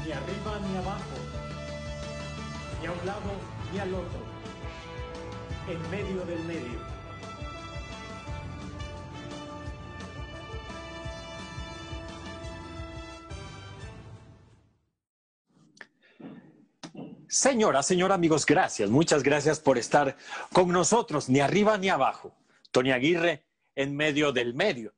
ni arriba ni abajo, ni a un lado ni al otro, en medio del medio. Señora, amigos, gracias. Muchas gracias por estar con nosotros, ni arriba ni abajo. Tony Aguirre, en medio del medio.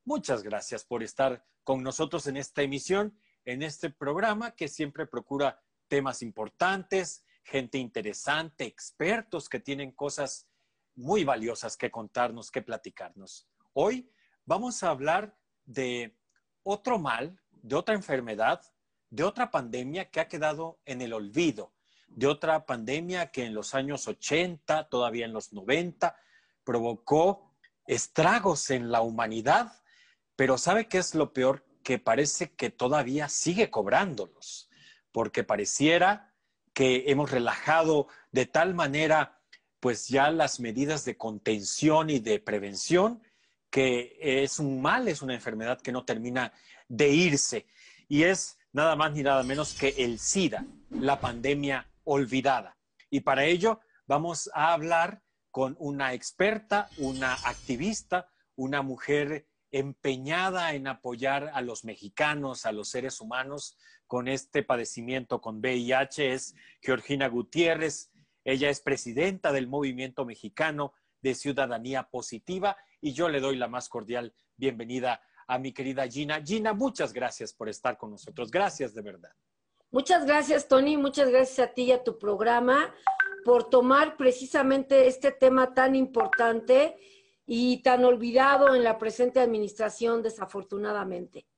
Muchas gracias por estar con nosotros en esta emisión, en este programa que siempre procura temas importantes, gente interesante, expertos que tienen cosas muy valiosas que contarnos, que platicarnos. Hoy vamos a hablar de otro mal, de otra enfermedad, de otra pandemia que ha quedado en el olvido, de otra pandemia que en los años 80, todavía en los 90, provocó estragos en la humanidad, pero ¿sabe qué es lo peor? Que parece que todavía sigue cobrándolos, porque pareciera que hemos relajado de tal manera pues ya las medidas de contención y de prevención, que es un mal, es una enfermedad que no termina de irse, y es nada más ni nada menos que el SIDA, la pandemia olvidada. Y para ello vamos a hablar con una experta, una activista, una mujer empeñada en apoyar a los mexicanos, a los seres humanos con este padecimiento, con VIH, es Georgina Gutiérrez. Ella es presidenta del Movimiento Mexicano de Ciudadanía Positiva y yo le doy la más cordial bienvenida a mi querida Gina. Gina, muchas gracias por estar con nosotros. Gracias de verdad. Muchas gracias, Tony. Muchas gracias a ti y a tu programa por tomar precisamente este tema tan importante y tan olvidado en la presente administración, desafortunadamente.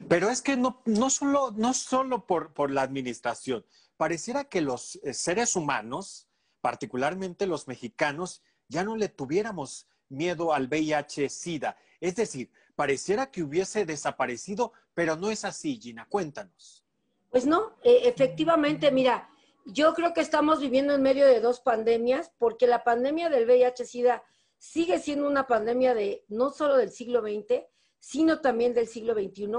Pero es que no solo por la administración. Pareciera que los seres humanos, particularmente los mexicanos, ya no le tuviéramos miedo al VIH-Sida. Es decir, pareciera que hubiese desaparecido, pero no es así, Gina. Cuéntanos. Pues no, efectivamente, mira, yo creo que estamos viviendo en medio de dos pandemias, porque la pandemia del VIH-Sida sigue siendo una pandemia de no solo del siglo XX, sino también del siglo XXI,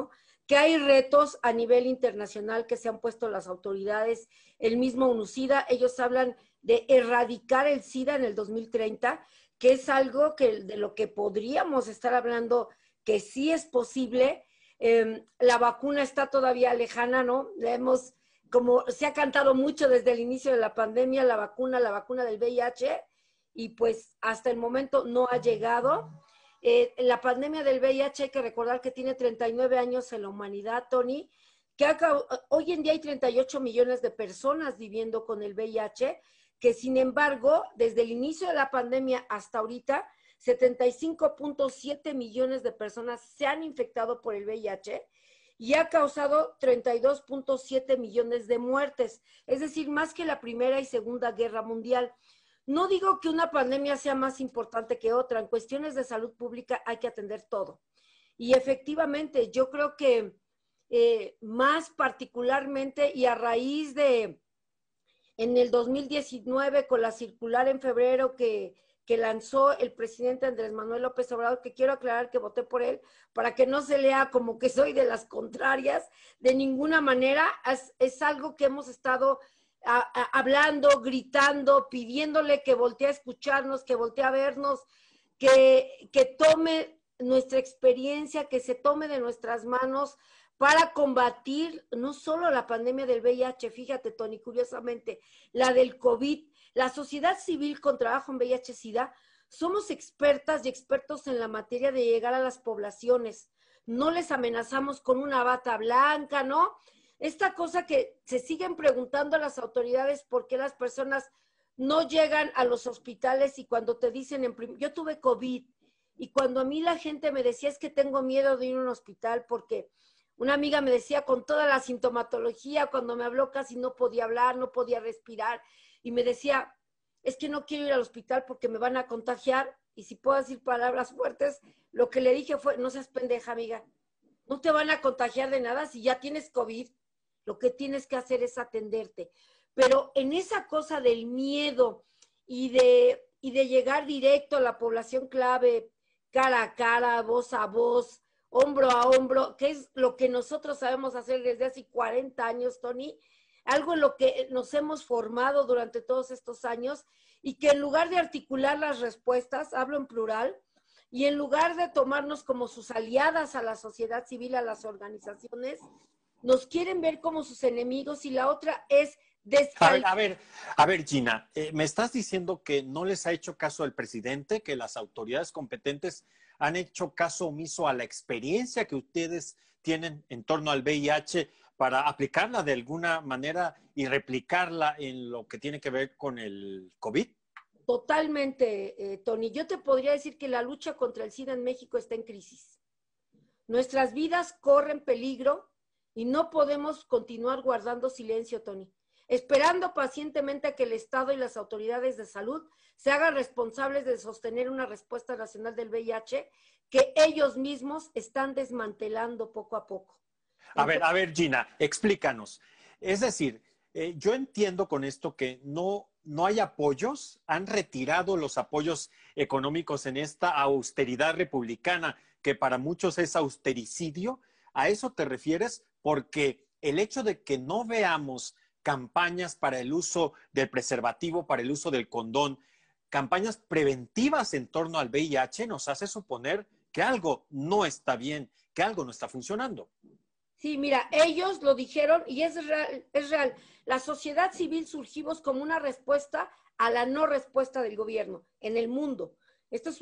que hay retos a nivel internacional que se han puesto las autoridades, el mismo UNUSIDA, ellos hablan de erradicar el SIDA en el 2030, que es algo que, de lo que podríamos estar hablando que sí es posible. La vacuna está todavía lejana, ¿no? Como se ha cantado mucho desde el inicio de la pandemia, la vacuna del VIH, y pues hasta el momento no ha llegado. La pandemia del VIH hay que recordar que tiene 39 años en la humanidad, Tony, hoy en día hay 38 millones de personas viviendo con el VIH, que sin embargo, desde el inicio de la pandemia hasta ahorita, 75.7 millones de personas se han infectado por el VIH y ha causado 32.7 millones de muertes, es decir, más que la Primera y Segunda Guerra Mundial. No digo que una pandemia sea más importante que otra, en cuestiones de salud pública hay que atender todo. Y efectivamente, yo creo que más particularmente y a raíz de en el 2019 con la circular en febrero que lanzó el presidente Andrés Manuel López Obrador, que quiero aclarar que voté por él, para que no se lea como que soy de las contrarias, de ninguna manera, es algo que hemos estado hablando, gritando, pidiéndole que voltee a escucharnos, que voltee a vernos, que tome nuestra experiencia, que se tome de nuestras manos para combatir no solo la pandemia del VIH, fíjate, Tony, curiosamente, la del COVID. La sociedad civil con trabajo en VIH-Sida somos expertas y expertos en la materia de llegar a las poblaciones. No les amenazamos con una bata blanca, ¿no? Esta cosa que se siguen preguntando a las autoridades por qué las personas no llegan a los hospitales y cuando te dicen, yo tuve COVID, y cuando a mí la gente me decía es que tengo miedo de ir a un hospital porque una amiga me decía con toda la sintomatología, cuando me habló casi no podía hablar, no podía respirar, y me decía, es que no quiero ir al hospital porque me van a contagiar, y si puedo decir palabras fuertes, lo que le dije fue, no seas pendeja, amiga, no te van a contagiar de nada si ya tienes COVID, lo que tienes que hacer es atenderte. Pero en esa cosa del miedo y de llegar directo a la población clave, cara a cara, voz a voz, hombro a hombro, que es lo que nosotros sabemos hacer desde hace 40 años, Tony, algo en lo que nos hemos formado durante todos estos años y que en lugar de articular las respuestas, hablo en plural, y en lugar de tomarnos como sus aliadas a la sociedad civil, a las organizaciones, nos quieren ver como sus enemigos y la otra es descalificar. A ver, Gina, ¿me estás diciendo que no les ha hecho caso el presidente, que las autoridades competentes han hecho caso omiso a la experiencia que ustedes tienen en torno al VIH para aplicarla de alguna manera y replicarla en lo que tiene que ver con el COVID? Totalmente, Tony. Yo te podría decir que la lucha contra el SIDA en México está en crisis. Nuestras vidas corren peligro y no podemos continuar guardando silencio, Tony, esperando pacientemente a que el Estado y las autoridades de salud se hagan responsables de sostener una respuesta nacional del VIH que ellos mismos están desmantelando poco a poco. Entonces, A ver, Gina, explícanos. Es decir, yo entiendo con esto que no hay apoyos, han retirado los apoyos económicos en esta austeridad republicana, que para muchos es austericidio. ¿A eso te refieres? Porque el hecho de que no veamos campañas para el uso del preservativo, para el uso del condón, campañas preventivas en torno al VIH, nos hace suponer que algo no está bien, que algo no está funcionando. sí, mira, ellos lo dijeron y es real, es real. La sociedad civil surgimos como una respuesta a la no respuesta del gobierno en el mundo. Esto es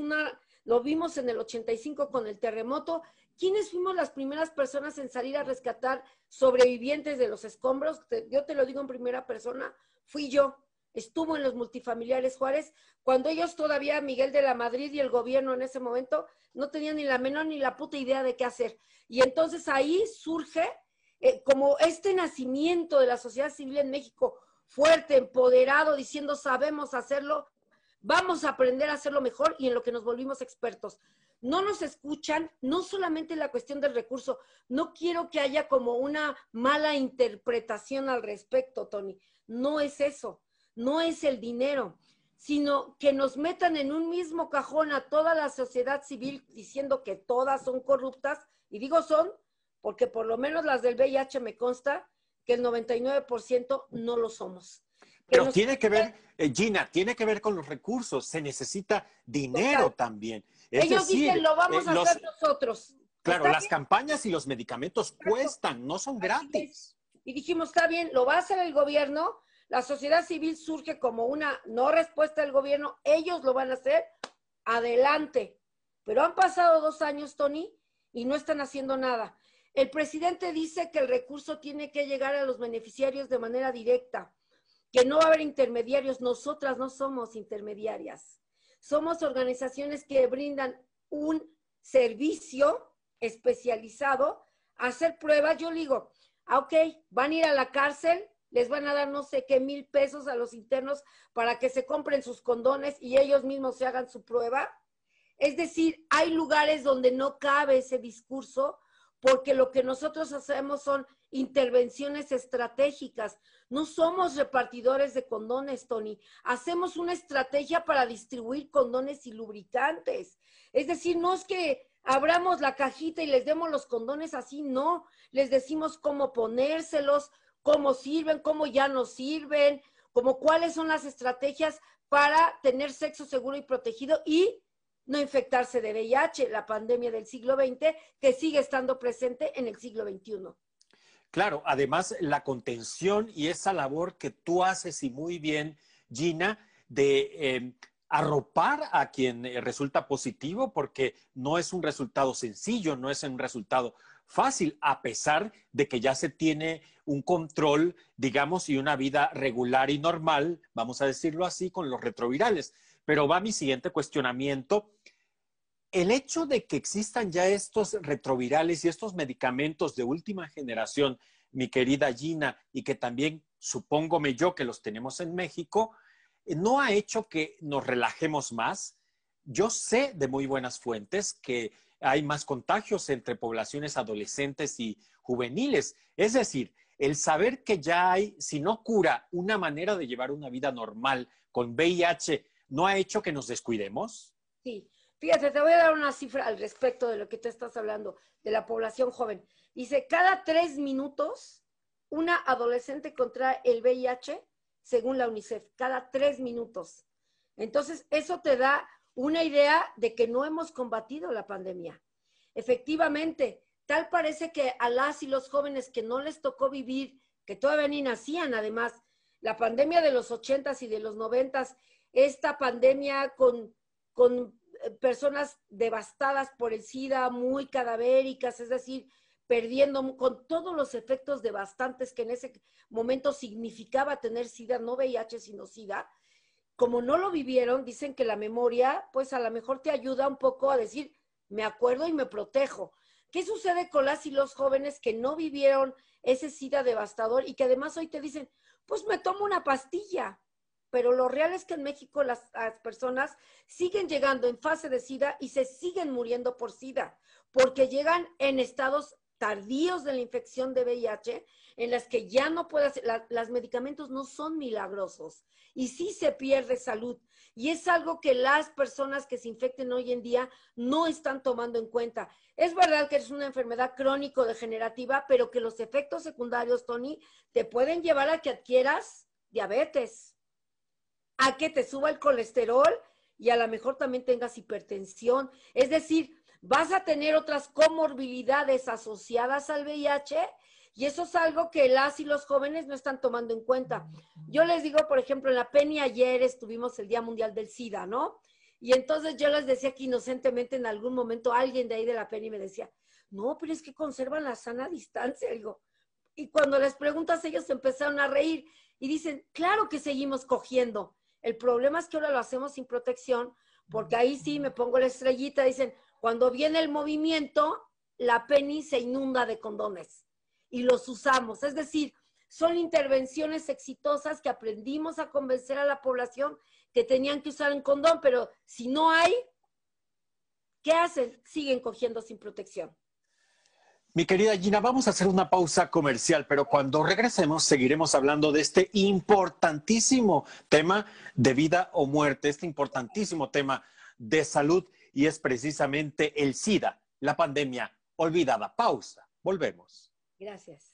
lo vimos en el 85 con el terremoto. ¿Quiénes fuimos las primeras personas en salir a rescatar sobrevivientes de los escombros? Yo te lo digo en primera persona, fui yo. Estuvo en los multifamiliares Juárez, cuando ellos todavía, Miguel de la Madrid y el gobierno en ese momento, no tenían ni la menor ni la puta idea de qué hacer. Y entonces ahí surge como este nacimiento de la sociedad civil en México, fuerte, empoderado, diciendo sabemos hacerlo, vamos a aprender a hacerlo mejor y en lo que nos volvimos expertos. No nos escuchan, no solamente la cuestión del recurso, no quiero que haya como una mala interpretación al respecto, Tony, no es eso, no es el dinero, sino que nos metan en un mismo cajón a toda la sociedad civil diciendo que todas son corruptas, y digo son, porque por lo menos las del VIH me consta que el 99% no lo somos. Pero tiene que ver, Gina, tiene que ver con los recursos, se necesita dinero Total. también. Es Ellos decir, dicen, lo vamos a hacer nosotros. claro, ¿Está las bien? campañas y los medicamentos cuestan, no son Así es. gratis. Y dijimos, está bien, lo va a hacer el gobierno, la sociedad civil surge como una no respuesta del gobierno, ellos lo van a hacer, adelante. Pero han pasado 2 años, Tony, y no están haciendo nada. El presidente dice que el recurso tiene que llegar a los beneficiarios de manera directa, que no va a haber intermediarios. Nosotras no somos intermediarias. Somos organizaciones que brindan un servicio especializado a hacer pruebas. Yo digo, ok, van a ir a la cárcel, les van a dar no sé qué 1,000 pesos a los internos para que se compren sus condones y ellos mismos se hagan su prueba. Es decir, hay lugares donde no cabe ese discurso porque lo que nosotros hacemos son intervenciones estratégicas. No somos repartidores de condones, Tony. Hacemos una estrategia para distribuir condones y lubricantes. Es decir, no es que abramos la cajita y les demos los condones así, no. Les decimos cómo ponérselos, cómo sirven, cómo ya no sirven, como cuáles son las estrategias para tener sexo seguro y protegido y no infectarse de VIH, la pandemia del siglo XX, que sigue estando presente en el siglo XXI. Claro, además la contención y esa labor que tú haces y muy bien, Gina, de arropar a quien resulta positivo, porque no es un resultado sencillo, no es un resultado fácil, a pesar de que ya se tiene un control, digamos, y una vida regular y normal, vamos a decirlo así, con los retrovirales. Pero va mi siguiente cuestionamiento. El hecho de que existan ya estos retrovirales y estos medicamentos de última generación, mi querida Gina, y que también supóngome yo que los tenemos en México, no ha hecho que nos relajemos más. Yo sé de muy buenas fuentes que hay más contagios entre poblaciones adolescentes y juveniles. Es decir, el saber que ya hay, si no cura, una manera de llevar una vida normal con VIH, ¿no ha hecho que nos descuidemos? Sí. Fíjate, te voy a dar una cifra al respecto de lo que tú estás hablando, de la población joven. Dice, cada 3 minutos, una adolescente contrae el VIH, según la UNICEF, cada 3 minutos. Entonces, eso te da una idea de que no hemos combatido la pandemia. Efectivamente, tal parece que a las y los jóvenes que no les tocó vivir, que todavía ni nacían, además, la pandemia de los 80s y de los 90s, esta pandemia con personas devastadas por el SIDA, muy cadavéricas, es decir, perdiendo, con todos los efectos devastantes que en ese momento significaba tener SIDA, no VIH, sino SIDA. Como no lo vivieron, dicen que la memoria, pues a lo mejor te ayuda un poco a decir, me acuerdo y me protejo. ¿Qué sucede con las y los jóvenes que no vivieron ese SIDA devastador y que además hoy te dicen, pues me tomo una pastilla? Pero lo real es que en México las personas siguen llegando en fase de SIDA y se siguen muriendo por SIDA, porque llegan en estados tardíos de la infección de VIH, en las que ya no puede hacer, los medicamentos no son milagrosos y sí se pierde salud. Y es algo que las personas que se infecten hoy en día no están tomando en cuenta. Es verdad que es una enfermedad crónico-degenerativa, pero que los efectos secundarios, Tony, te pueden llevar a que adquieras diabetes, a que te suba el colesterol y a lo mejor también tengas hipertensión. Es decir, vas a tener otras comorbilidades asociadas al VIH y eso es algo que las y los jóvenes no están tomando en cuenta. Yo les digo, por ejemplo, en la Penny ayer estuvimos el Día Mundial del SIDA, ¿no? Y entonces yo les decía que inocentemente en algún momento alguien de ahí de la Penny me decía, no, pero es que conservan la sana distancia, digo. Y cuando les preguntas, ellos empezaron a reír y dicen, claro que seguimos cogiendo. El problema es que ahora lo hacemos sin protección, porque ahí sí me pongo la estrellita, dicen, cuando viene el movimiento, la Penny se inunda de condones y los usamos. Es decir, son intervenciones exitosas que aprendimos a convencer a la población que tenían que usar un condón, pero si no hay, ¿qué hacen? Siguen cogiendo sin protección. Mi querida Gina, vamos a hacer una pausa comercial, pero cuando regresemos seguiremos hablando de este importantísimo tema de vida o muerte, este importantísimo tema de salud y es precisamente el SIDA, la pandemia olvidada. Pausa, volvemos. Gracias.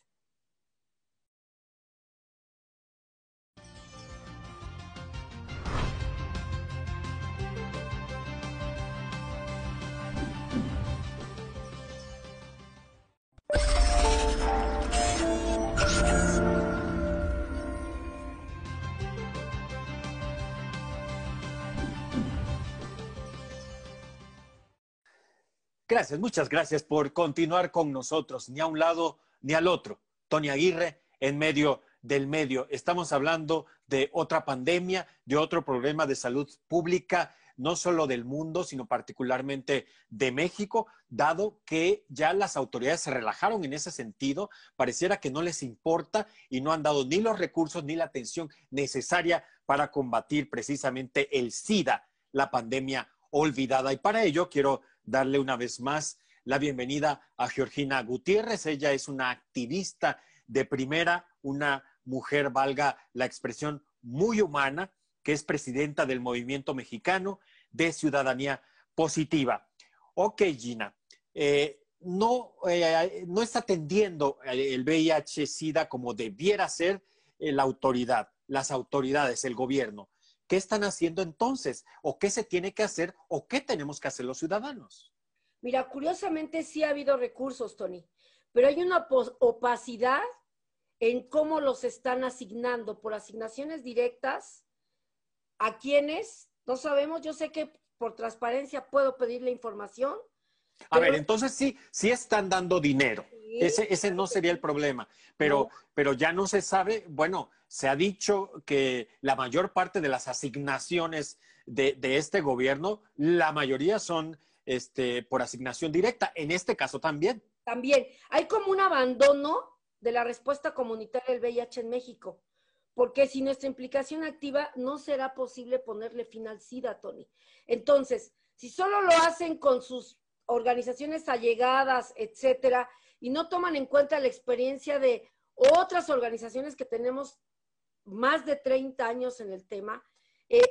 Gracias, muchas gracias por continuar con nosotros, ni a un lado ni al otro. Tony Aguirre, en medio del medio. Estamos hablando de otra pandemia, de otro problema de salud pública, no solo del mundo, sino particularmente de México, dado que ya las autoridades se relajaron en ese sentido, pareciera que no les importa y no han dado ni los recursos ni la atención necesaria para combatir precisamente el SIDA, la pandemia olvidada. Y para ello quiero darle una vez más la bienvenida a Georgina Gutiérrez. Ella es una activista de primera, una mujer, valga la expresión, muy humana, que es presidenta del Movimiento Mexicano de Ciudadanía Positiva. Ok, Gina, no está atendiendo el VIH-Sida como debiera ser la autoridad, las autoridades, el gobierno. ¿Qué están haciendo entonces? ¿O qué se tiene que hacer? ¿O qué tenemos que hacer los ciudadanos? Mira, curiosamente sí ha habido recursos, Tony, pero hay una opacidad en cómo los están asignando por asignaciones directas a quienes no sabemos. Yo sé que por transparencia puedo pedir la información. A ver, entonces sí están dando dinero. Sí, Ese no sería el problema. Pero ya no se sabe, bueno, se ha dicho que la mayor parte de las asignaciones de este gobierno, la mayoría son por asignación directa. En este caso también. También hay como un abandono de la respuesta comunitaria del VIH en México, porque sin nuestra implicación activa no será posible ponerle fin al SIDA, Tony. Entonces, si solo lo hacen con sus organizaciones allegadas, etcétera, y no toman en cuenta la experiencia de otras organizaciones que tenemos más de 30 años en el tema,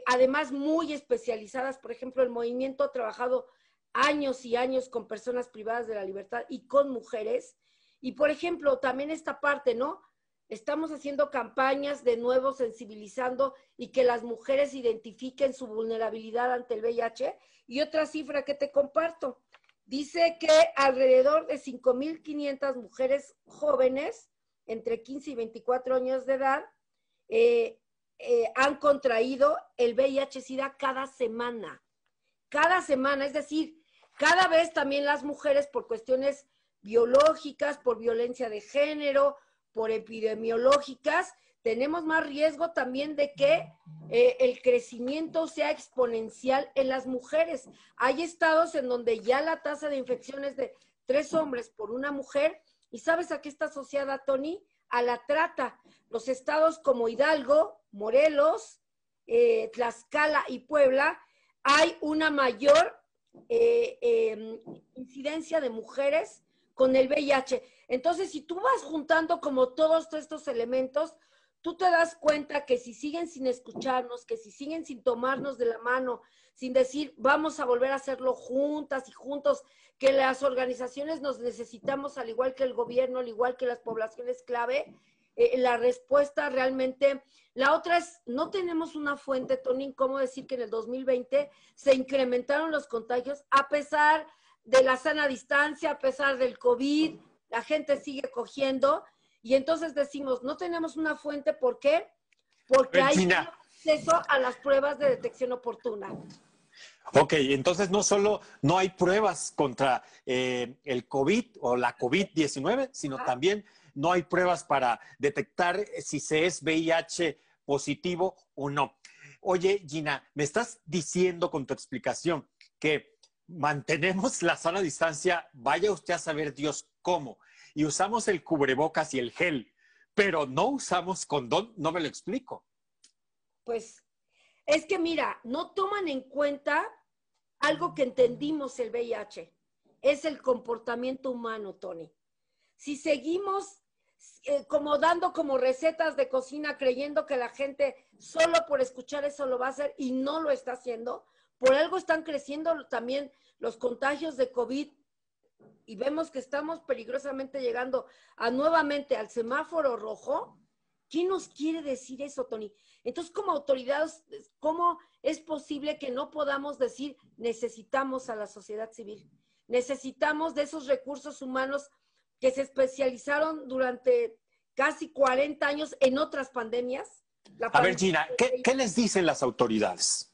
además muy especializadas. Por ejemplo, el movimiento ha trabajado años y años con personas privadas de la libertad y con mujeres. Y, por ejemplo, también esta parte, ¿no? Estamos haciendo campañas de nuevo sensibilizando y que las mujeres identifiquen su vulnerabilidad ante el VIH. Y otra cifra que te comparto, dice que alrededor de 5.500 mujeres jóvenes entre 15 y 24 años de edad han contraído el VIH-Sida cada semana. Cada semana, es decir, cada vez también las mujeres por cuestiones biológicas, por violencia de género, por epidemiológicas, tenemos más riesgo también de que el crecimiento sea exponencial en las mujeres. Hay estados en donde ya la tasa de infección es de 3 hombres por una mujer, y ¿sabes a qué está asociada, Tony? A la trata. Los estados como Hidalgo, Morelos, Tlaxcala y Puebla, hay una mayor incidencia de mujeres con el VIH. Entonces, si tú vas juntando como todos estos elementos, tú te das cuenta que si siguen sin escucharnos, que si siguen sin tomarnos de la mano, sin decir, vamos a volver a hacerlo juntas y juntos, que las organizaciones nos necesitamos, al igual que el gobierno, al igual que las poblaciones clave, la respuesta realmente... La otra es, no tenemos una fuente, Tony, cómo decir que en el 2020 se incrementaron los contagios a pesar de la sana distancia, a pesar del COVID, la gente sigue cogiendo, y entonces decimos, no tenemos una fuente, ¿por qué? Porque hay acceso a las pruebas de detección oportuna. Ok, entonces no solo no hay pruebas contra el COVID o la COVID-19, sino también no hay pruebas para detectar si se es VIH positivo o no. Oye, Gina, me estás diciendo con tu explicación que mantenemos la sana distancia, vaya usted a saber Dios cómo, y usamos el cubrebocas y el gel, pero no usamos condón, no me lo explico. Pues es que mira, no toman en cuenta algo que entendimos el VIH, es el comportamiento humano, Tony. Si seguimos como dando como recetas de cocina, creyendo que la gente solo por escuchar eso lo va a hacer y no lo está haciendo, por algo están creciendo también los contagios de COVID y vemos que estamos peligrosamente llegando nuevamente al semáforo rojo. ¿Qué nos quiere decir eso, Tony? Entonces, como autoridades, ¿cómo es posible que no podamos decir necesitamos a la sociedad civil? Necesitamos de esos recursos humanos que se especializaron durante casi 40 años en otras pandemias. A ver, Gina, ¿qué les dicen las autoridades?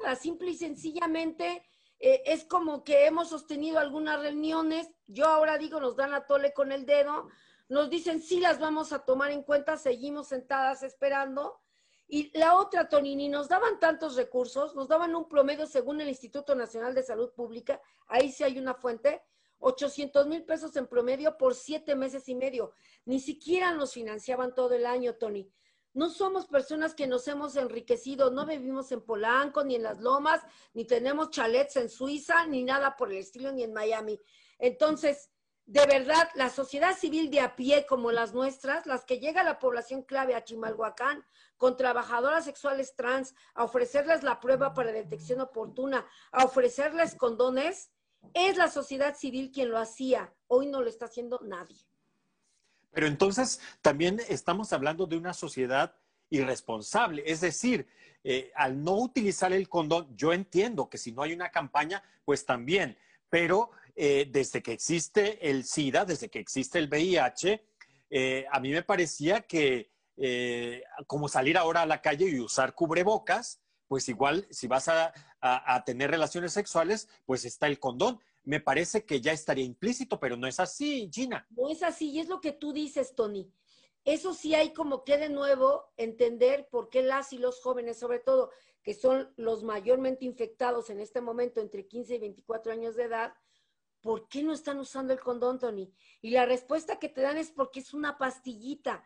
Nada, simple y sencillamente es como que hemos sostenido algunas reuniones, yo ahora digo, nos dan a tole con el dedo, nos dicen sí las vamos a tomar en cuenta, seguimos sentadas esperando. Y la otra, Tony, ni nos daban tantos recursos, nos daban un promedio según el Instituto Nacional de Salud Pública, ahí sí hay una fuente, 800,000 pesos en promedio por 7 meses y medio. Ni siquiera nos financiaban todo el año, Tony. No somos personas que nos hemos enriquecido, no vivimos en Polanco, ni en Las Lomas, ni tenemos chalets en Suiza, ni nada por el estilo, ni en Miami. Entonces, de verdad, la sociedad civil de a pie como las nuestras, las que llega a la población clave a Chimalhuacán, con trabajadoras sexuales trans, a ofrecerles la prueba para detección oportuna, a ofrecerles condones, es la sociedad civil quien lo hacía. Hoy no lo está haciendo nadie. Pero entonces también estamos hablando de una sociedad irresponsable. Es decir, al no utilizar el condón, yo entiendo que si no hay una campaña, pues también. Pero desde que existe el SIDA, desde que existe el VIH, a mí me parecía que como salir ahora a la calle y usar cubrebocas, pues igual si vas a tener relaciones sexuales, pues está el condón. Me parece que ya estaría implícito, pero no es así, Gina. No es así, y es lo que tú dices, Tony. Eso sí hay como que de nuevo entender por qué las y los jóvenes, sobre todo, que son los mayormente infectados en este momento entre 15 y 24 años de edad, ¿por qué no están usando el condón, Tony? Y la respuesta que te dan es porque es una pastillita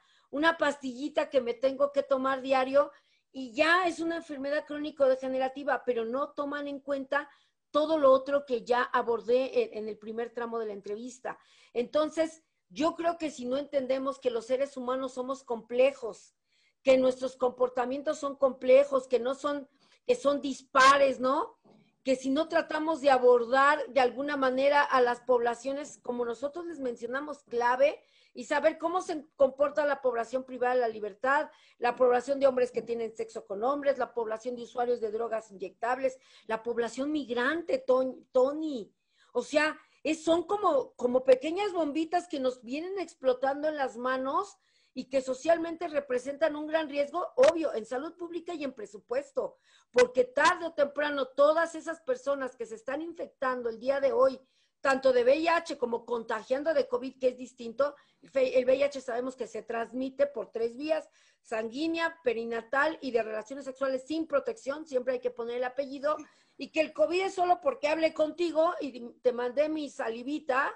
que me tengo que tomar diario y ya es una enfermedad crónico-degenerativa, pero no toman en cuenta todo lo otro que ya abordé en el primer tramo de la entrevista. Entonces, yo creo que si no entendemos que los seres humanos somos complejos, que nuestros comportamientos son complejos, que son dispares, ¿no? Que si no tratamos de abordar de alguna manera a las poblaciones, como nosotros les mencionamos, clave, y saber cómo se comporta la población privada de la libertad, la población de hombres que tienen sexo con hombres, la población de usuarios de drogas inyectables, la población migrante, Tony. O sea, son como pequeñas bombitas que nos vienen explotando en las manos y que socialmente representan un gran riesgo, obvio, en salud pública y en presupuesto, porque tarde o temprano todas esas personas que se están infectando el día de hoy, tanto de VIH como contagiando de COVID, que es distinto, el VIH sabemos que se transmite por 3 vías, sanguínea, perinatal y de relaciones sexuales sin protección, siempre hay que poner el apellido, y que el COVID es solo porque hablé contigo y te mandé mi salivita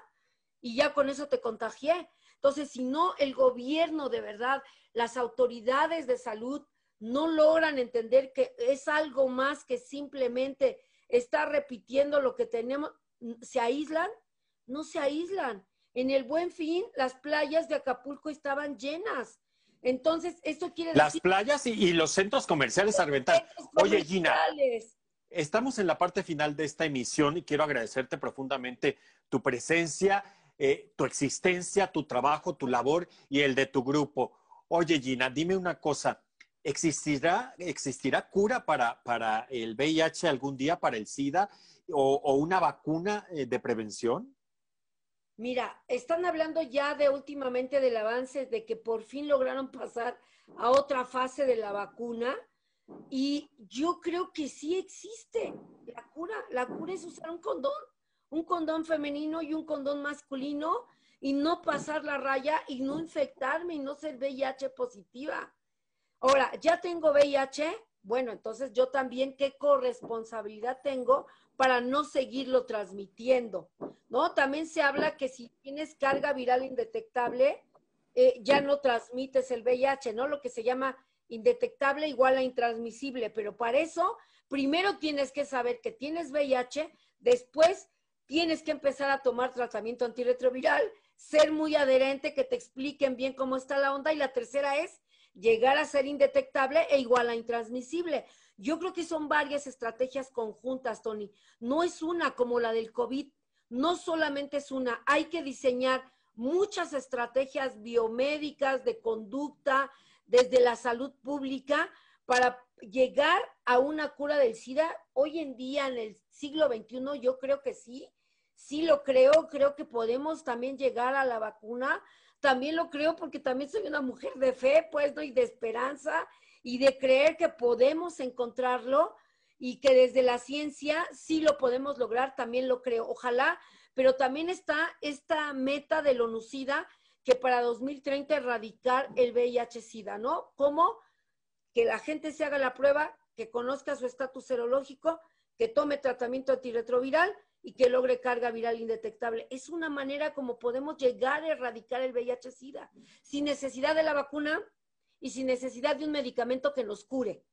y ya con eso te contagié. Entonces, si no, el gobierno de verdad, las autoridades de salud no logran entender que es algo más que simplemente estar repitiendo lo que tenemos, ¿se aíslan? No se aíslan. En el Buen Fin, las playas de Acapulco estaban llenas. Entonces, esto quiere decir... Las playas y los centros comerciales a reventar. Oye, Gina, estamos en la parte final de esta emisión y quiero agradecerte profundamente tu presencia, tu existencia, tu trabajo, tu labor y el de tu grupo. Oye, Gina, dime una cosa. ¿Existirá cura para el VIH algún día, para el SIDA, o una vacuna de prevención? Mira, están hablando ya de últimamente del avance de que por fin lograron pasar a otra fase de la vacuna y yo creo que sí existe la cura. La cura es usar un condón femenino y un condón masculino y no pasar la raya y no infectarme y no ser VIH positiva. Ahora, ya tengo VIH, bueno, entonces yo también qué corresponsabilidad tengo para no seguirlo transmitiendo, ¿no? También se habla que si tienes carga viral indetectable, ya no transmites el VIH, ¿no? Lo que se llama indetectable igual a intransmisible, pero para eso primero tienes que saber que tienes VIH, después tienes que empezar a tomar tratamiento antirretroviral, ser muy adherente, que te expliquen bien cómo está la onda, y la tercera es llegar a ser indetectable e igual a intransmisible. Yo creo que son varias estrategias conjuntas, Tony. No es una como la del COVID, no solamente es una, hay que diseñar muchas estrategias biomédicas de conducta desde la salud pública para llegar a una cura del SIDA. Hoy en día, en el siglo XXI, yo creo que sí lo creo que podemos también llegar a la vacuna. También lo creo porque también soy una mujer de fe, pues, ¿no? Y de esperanza y de creer que podemos encontrarlo y que desde la ciencia sí lo podemos lograr, también lo creo. Ojalá, pero también está esta meta del ONUCIDA que para 2030 erradicar el VIH-Sida, ¿no? ¿Cómo? Que la gente se haga la prueba, que conozca su estatus serológico, que tome tratamiento antirretroviral y que logre carga viral indetectable. Es una manera como podemos llegar a erradicar el VIH-Sida, sin necesidad de la vacuna y sin necesidad de un medicamento que nos cure.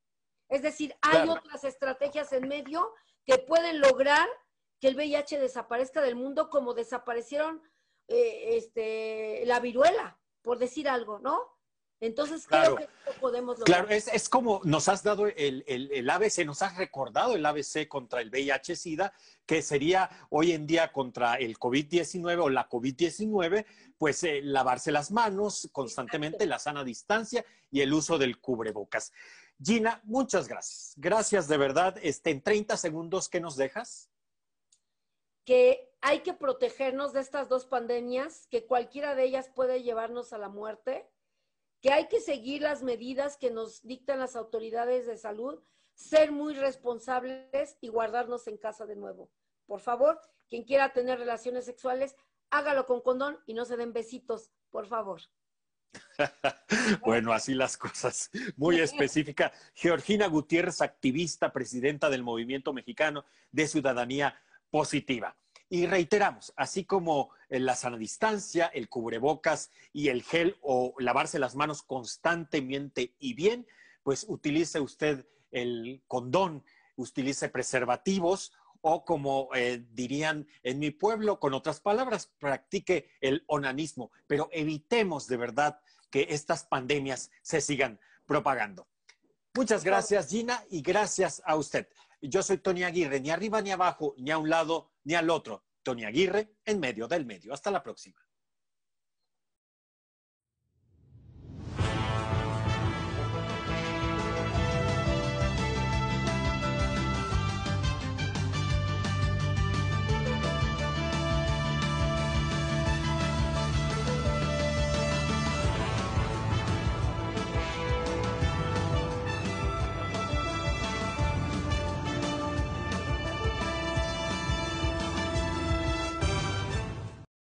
Es decir, hay otras estrategias en medio que pueden lograr que el VIH desaparezca del mundo como desaparecieron la viruela, por decir algo, ¿no? Entonces creo que podemos lograr. Claro, es como nos has dado el ABC, nos has recordado el ABC contra el VIH-Sida, que sería hoy en día contra el COVID-19 o la COVID-19, pues lavarse las manos constantemente, exacto, la sana distancia y el uso del cubrebocas. Gina, muchas gracias. Gracias de verdad. En 30 segundos, ¿qué nos dejas? Que hay que protegernos de estas dos pandemias, que cualquiera de ellas puede llevarnos a la muerte, que hay que seguir las medidas que nos dictan las autoridades de salud, ser muy responsables y guardarnos en casa de nuevo. Por favor, quien quiera tener relaciones sexuales, hágalo con condón y no se den besitos, por favor. Bueno, así las cosas. Muy específica. Georgina Gutiérrez, activista, presidenta del Movimiento Mexicano de Ciudadanía Positiva. Y reiteramos, así como la sana distancia, el cubrebocas y el gel o lavarse las manos constantemente y bien, pues utilice usted el condón, utilice preservativos o como dirían en mi pueblo, con otras palabras, practique el onanismo, pero evitemos de verdad que estas pandemias se sigan propagando. Muchas gracias, Gina, y gracias a usted. Yo soy Tony Aguirre, ni arriba ni abajo, ni a un lado ni al otro. Tony Aguirre, en medio del medio. Hasta la próxima.